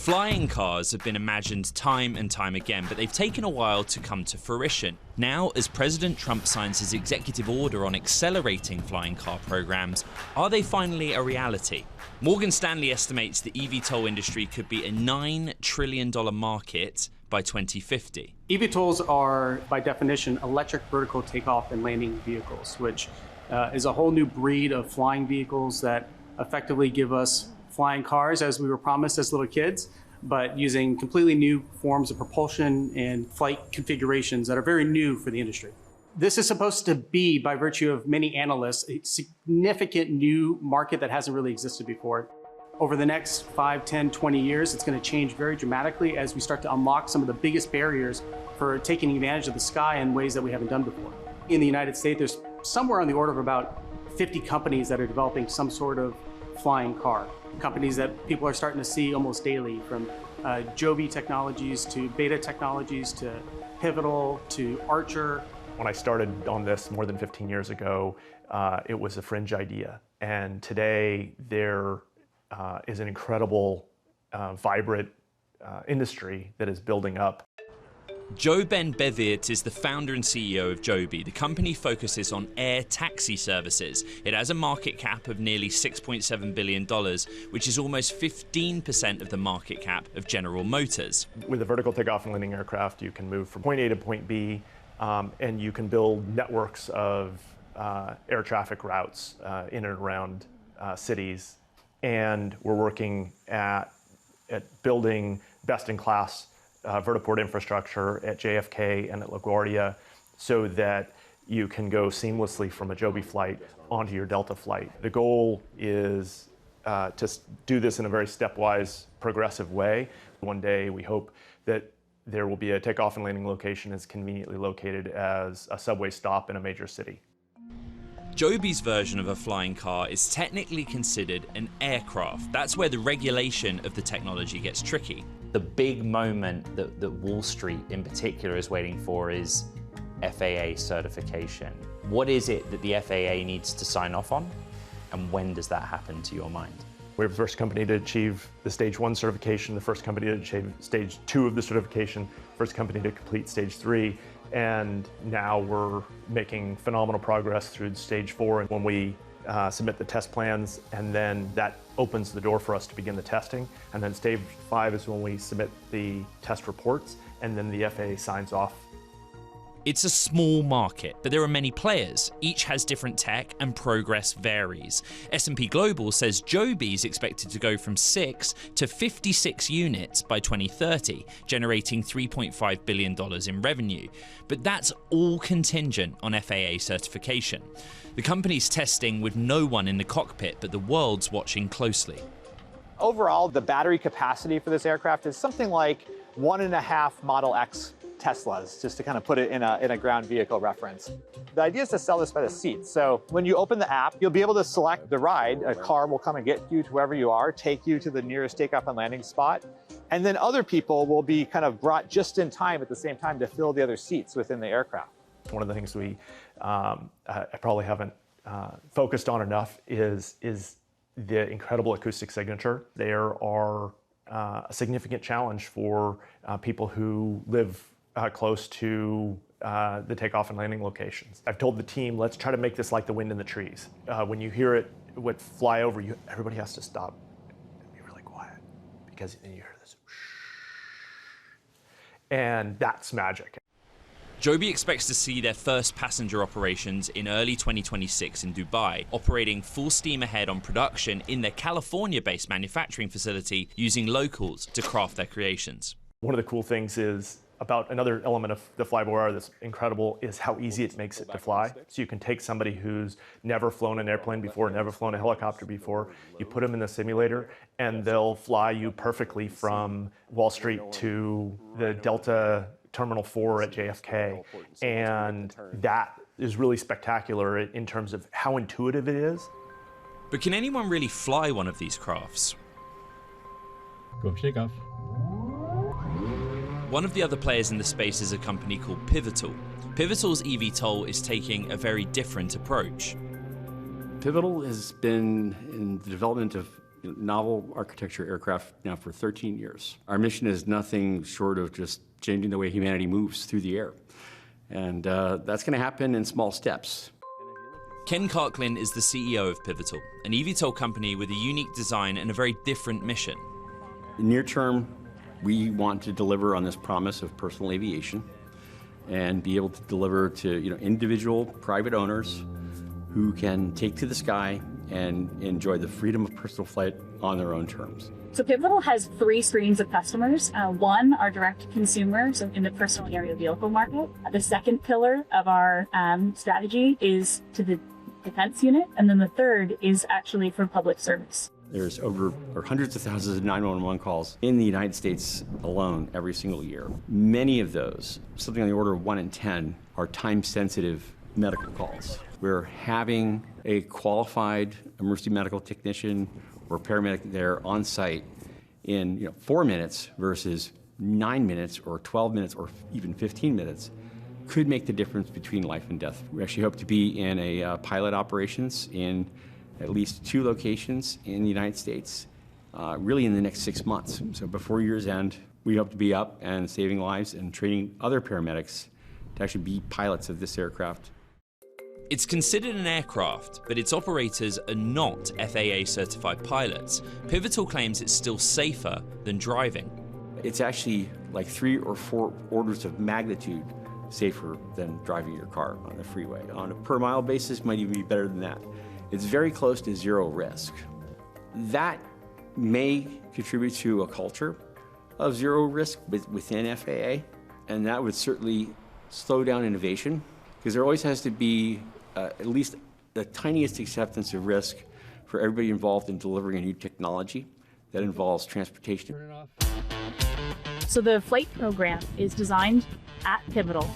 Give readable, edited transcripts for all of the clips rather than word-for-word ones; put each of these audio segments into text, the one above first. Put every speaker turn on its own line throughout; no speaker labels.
Flying cars have been imagined time and time again, but they've taken a while to come to fruition. Now, as President Trump signs his executive order on accelerating flying car programs, are they finally a reality? Morgan Stanley estimates the eVTOL industry could be a $9 trillion market by 2050.
eVTOLs are, by definition, electric vertical takeoff and landing vehicles, which is a whole new breed of flying vehicles that effectively give us flying cars as we were promised as little kids, but using completely new forms of propulsion and flight configurations that are very new for the industry. This is supposed to be, by virtue of many analysts, a significant new market that hasn't really existed before. Over the next 5, 10, 20 years, it's going to change very dramatically as we start to unlock some of the biggest barriers for taking advantage of the sky in ways that we haven't done before. In the United States, there's somewhere on the order of about 50 companies that are developing some sort of flying car. Companies that people are starting to see almost daily, from Joby Technologies to Beta Technologies to Pivotal to Archer.
When I started on this more than 15 years ago, it was a fringe idea. And today there is an incredible, vibrant industry that is building up.
Joe Ben Bevirt is the founder and CEO of Joby. The company focuses on air taxi services. It has a market cap of nearly $6.7 billion, which is almost 15% of the market cap of General Motors.
With a vertical takeoff and landing aircraft, you can move from point A to point B, and you can build networks of air traffic routes in and around cities. And we're working at building best-in-class vertiport infrastructure at JFK and at LaGuardia so that you can go seamlessly from a Joby flight onto your Delta flight. The goal is to do this in a very stepwise, progressive way. One day we hope that there will be a takeoff and landing location as conveniently located as a subway stop in a major city.
Joby's version of a flying car is technically considered an aircraft. That's where the regulation of the technology gets tricky.
The big moment that Wall Street in particular is waiting for is FAA certification. What is it that the FAA needs to sign off on, and when does that happen to your mind?
We're the first company to achieve the Stage 1 certification, the first company to achieve Stage 2 of the certification, first company to complete Stage 3, and now we're making phenomenal progress through Stage 4. And when we submit the test plans, and then that opens the door for us to begin the testing. And then Stage 5 is when we submit the test reports, and then the FAA signs off.
It's a small market, but there are many players. Each has different tech and progress varies. S&P Global says Joby is expected to go from 6 to 56 units by 2030, generating $3.5 billion in revenue. But that's all contingent on FAA certification. The company's testing with no one in the cockpit, but the world's watching closely.
Overall, the battery capacity for this aircraft is something like 1.5 Model X Teslas, just to kind of put it in a ground vehicle reference. The idea is to sell this by the seat. So when you open the app, you'll be able to select the ride. A car will come and get you to wherever you are, take you to the nearest takeoff and landing spot. And then other people will be kind of brought just in time at the same time to fill the other seats within the aircraft. One
of the things we I probably haven't focused on enough is the incredible acoustic signature. There are a significant challenge for people who live close to the takeoff and landing locations. I've told the team, let's try to make this like the wind in the trees. When you hear it would fly over you, everybody has to stop and be really quiet, because then you hear this, and that's magic.
Joby expects to see their first passenger operations in early 2026 in Dubai, operating full steam ahead on production in their California-based manufacturing facility, using locals to craft their creations.
One of the cool things is about another element of the flyby that's incredible is how easy it makes it to fly. So you can take somebody who's never flown an airplane before, never flown a helicopter before, you put them in the simulator, and they'll fly you perfectly from Wall Street to the Delta Terminal 4 at JFK. And that is really spectacular in terms of how intuitive it is.
But can anyone really fly one of these crafts?
Go for takeoff.
One of the other players in the space is a company called Pivotal. Pivotal's eVTOL is taking a very different approach.
Pivotal has been in the development of novel architecture aircraft now for 13 years. Our mission is nothing short of just changing the way humanity moves through the air. And that's going to happen in small steps.
Ken Karklin is the CEO of Pivotal, an eVTOL company with a unique design and a very different mission.
Near term, we want to deliver on this promise of personal aviation and be able to deliver to individual private owners who can take to the sky and enjoy the freedom of personal flight on their own terms.
So Pivotal has 3 streams of customers. One are direct consumers in the personal aerial vehicle market. The second pillar of our strategy is to the defense unit. And then the third is actually for public service.
There's hundreds of thousands of 911 calls in the United States alone every single year. Many of those, something on the order of 1 in 10, are time-sensitive medical calls. We're having a qualified emergency medical technician or paramedic there on site in 4 minutes versus 9 minutes or 12 minutes or even 15 minutes could make the difference between life and death. We actually hope to be in a pilot operations in at least 2 locations in the United States, really in the next 6 months. So before year's end, we hope to be up and saving lives and training other paramedics to actually be pilots of this aircraft.
It's considered an aircraft, but its operators are not FAA certified pilots. Pivotal claims it's still safer than driving.
It's actually like 3 or 4 orders of magnitude safer than driving your car on the freeway. On a per mile basis, might even be better than that. It's very close to zero risk. That may contribute to a culture of zero risk within FAA, and that would certainly slow down innovation, because there always has to be at least the tiniest acceptance of risk for everybody involved in delivering a new technology that involves transportation.
So the flight program is designed at Pivotal.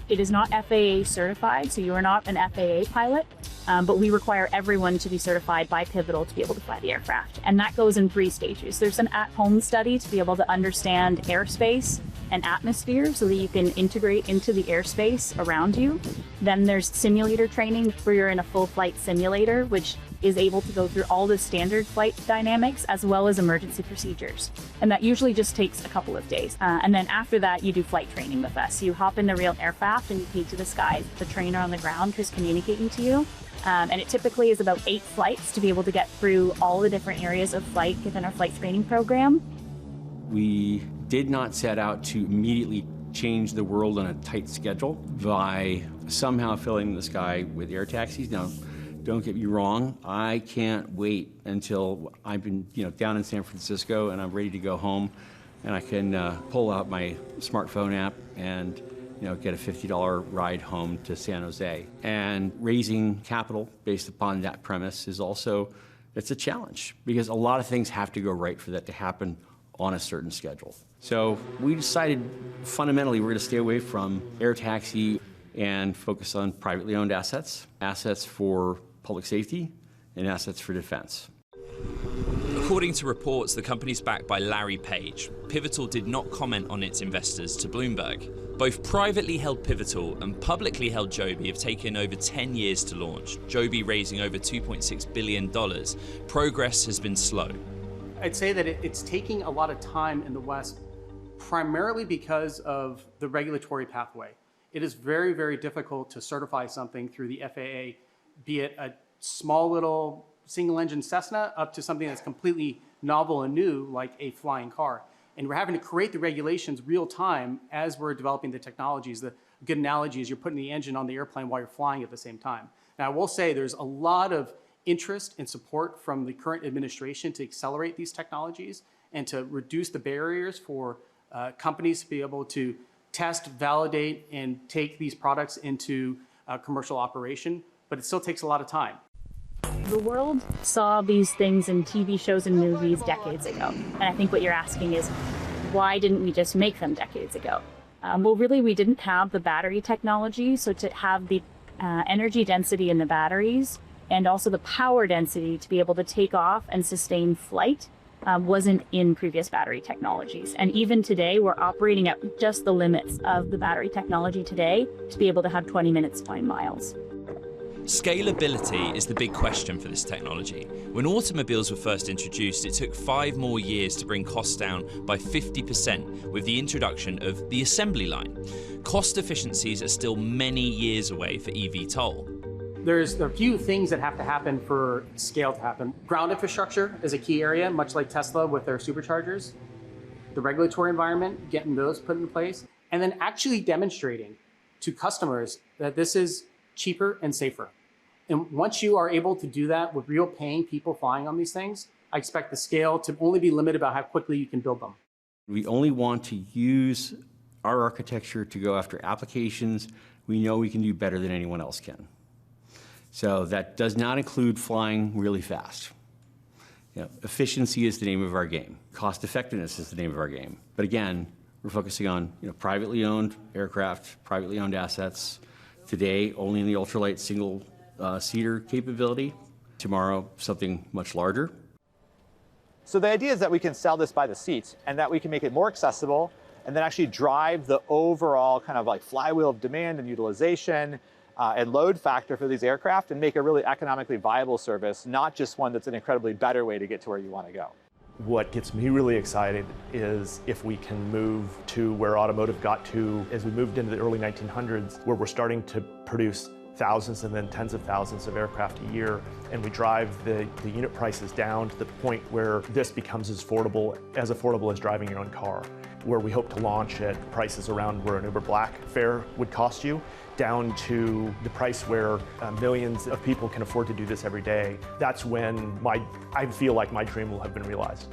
It is not FAA certified, so you are not an FAA pilot, but we require everyone to be certified by Pivotal to be able to fly the aircraft. And that goes in 3 stages. There's an at-home study to be able to understand airspace and atmosphere so that you can integrate into the airspace around you. Then there's simulator training where you're in a full flight simulator, which is able to go through all the standard flight dynamics as well as emergency procedures. And that usually just takes a couple of days. And then after that, you do flight training with us. You hop in a real aircraft and you take to the sky. The trainer on the ground who's communicating to you. And it typically is about 8 flights to be able to get through all the different areas of flight within our flight training program.
We did not set out to immediately change the world on a tight schedule by somehow filling the sky with air taxis. Now, don't get me wrong, I can't wait until I've been down in San Francisco and I'm ready to go home and I can pull out my smartphone app and get a $50 ride home to San Jose. And raising capital based upon that premise is also, it's a challenge because a lot of things have to go right for that to happen on a certain schedule. So we decided fundamentally we're going to stay away from air taxi and focus on privately owned assets, assets for public safety, and assets for defense.
According to reports, the company's backed by Larry Page. Pivotal did not comment on its investors to Bloomberg. Both privately held Pivotal and publicly held Joby have taken over 10 years to launch, Joby raising over $2.6 billion. Progress has been slow.
I'd say that it's taking a lot of time in the West, primarily because of the regulatory pathway. It is very, very difficult to certify something through the FAA, be it a small little single-engine Cessna up to something that's completely novel and new, like a flying car. And we're having to create the regulations real time as we're developing the technologies. The good analogy is you're putting the engine on the airplane while you're flying at the same time. Now, I will say there's a lot of interest and support from the current administration to accelerate these technologies and to reduce the barriers for companies to be able to test, validate, and take these products into commercial operation, but it still takes a lot of time.
The world saw these things in TV shows and movies decades ago. And I think what you're asking is, why didn't we just make them decades ago? Well, really, we didn't have the battery technology. So to have the energy density in the batteries and also the power density to be able to take off and sustain flight wasn't in previous battery technologies. And even today, we're operating at just the limits of the battery technology today to be able to have 20 minutes, 9 miles.
Scalability is the big question for this technology. When automobiles were first introduced, it took 5 more years to bring costs down by 50% with the introduction of the assembly line. Cost efficiencies are still many years away for eVTOL.
There's a few things that have to happen for scale to happen. Ground infrastructure is a key area, much like Tesla with their superchargers. The regulatory environment, getting those put in place, and then actually demonstrating to customers that this is cheaper and safer. And once you are able to do that with real paying people flying on these things, I expect the scale to only be limited by how quickly you can build them.
We only want to use our architecture to go after applications we know we can do better than anyone else can. So that does not include flying really fast. You know, efficiency is the name of our game. Cost effectiveness is the name of our game. But again, we're focusing on privately owned aircraft, privately owned assets. Today, only in the ultralight single seater capability. Tomorrow, something much larger.
So the idea is that we can sell this by the seat and that we can make it more accessible and then actually drive the overall kind of like flywheel of demand and utilization and load factor for these aircraft and make a really economically viable service, not just one that's an incredibly better way to get to where you want to go.
What gets me really excited is if we can move to where automotive got to as we moved into the early 1900s, where we're starting to produce thousands and then tens of thousands of aircraft a year, and we drive the unit prices down to the point where this becomes as affordable as driving your own car, where we hope to launch at prices around where an Uber Black fare would cost you, down to the price where millions of people can afford to do this every day. That's when I feel like my dream will have been realized.